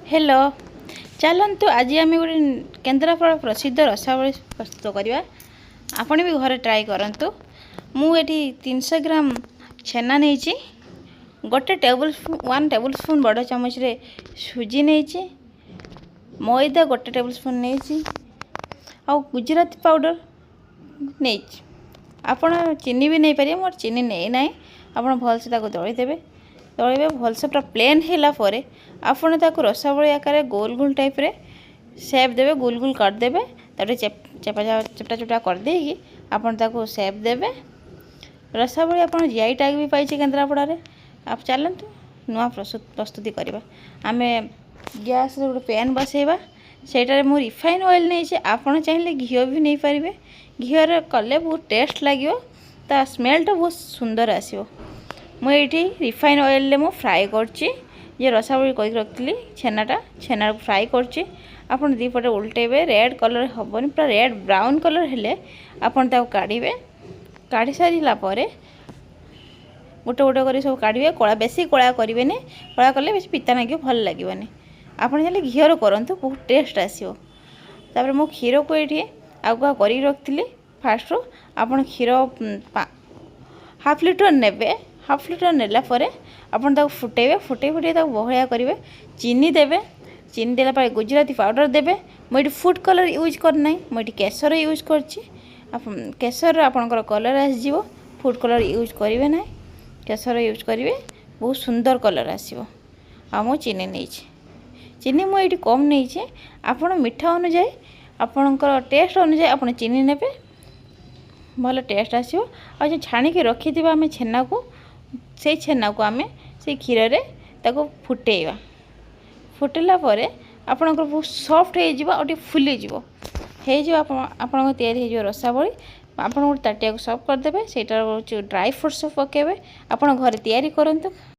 Hello चलतु आज आम गोटे केन्द्रापड़ा प्रसिद्ध रसावली प्रस्तुत करवा। आपण भी घरे ट्राए करंतु। मुझे 300 ग्राम छेना नहीं, गोटे टेबल स्पून 1 टेबल स्पून बड़ चामच रे सुजी नहीं, मैदा गोटे टेबल स्पून नहीं, आ गुजराती पाउडर नहीं। आपण चीनी भी नहीं पारे, मोर चीनी नहीं ना। आप भलसे दलीदेवे, दलिबे भलसे पूरा प्लेन है आपण ताको रसावली आकार गोल गोल टाइप रे शेप देवे, गोल गोल कर देवे। तारे चेपा चपटा चपटा कर देगी आपण ताको शेप देवे। रसावली आपण जीआई टैग भी पाई केन्द्रापड़ा रे। आप चलतु नुआ प्रस्तुति करवा। आमे गैस रे गोटे पैन बसेबा, सेटारे मु रिफाइन ऑयल नहीं, आपण चाहिए घी भी नहीं पारे। घी रे कले बहुत टेस्ट लगे, ता स्मेलटा बहुत सुंदर आसो। मुझे रिफाइन ऑयल मु फ्राए करची। ये रसावली कई रखी छेना फ्राए करची। आपन दीपटे उल्टेबे, रेड कलर हेनी, पूरा रेड ब्राउन कलर हेले आपन ताको काढ़ीबे। काढ़ी सारा पर गोटे गोटे कर सब काढ़े। कला बेसी कला करेंगे, कला कले बेस पिता लगे, भल लगे। आपड़ चाहिए घीर करूँ, बहुत टेस्ट आसो। तापर मो क्षीर को ये आगुआ कर रखी। फास्ट आपन क्षीर हाफ लिटर नेबे। हाफ लिटर नेला आपन ताको फुटेबे, फुटे बहलिया करेंगे। चीनी देवे, चीनी देला पर गुजराती पाउडर देवे। मुझे फूड कलर यूज करना, मुझे केसर यूज करची। केसर आपणकर कलर आसो, फूड कलर यूज करेंगे ना, केसर यूज करेंगे, बहुत सुंदर कलर आसो। आ मो चीनी नहीं, चीनी मुझे कम नहीं। आपण मीठा अनुजाई, आपणकर टेस्ट अनुजाई आप चीनी ने, भल टेस्ट आसो। आ जो छाणी के रखी थी आम छेना को, से छेना को आम से क्षीर रे ताको फुटेवा। फुटेला परे आपणकर बहुत सॉफ्ट हो फुली हो तैयारी हो रसावली। आप गोटे ताटिया को सर्व करदे, से ड्राई फ्रुट्स पकेबे। आप घर तैयारी करंतु।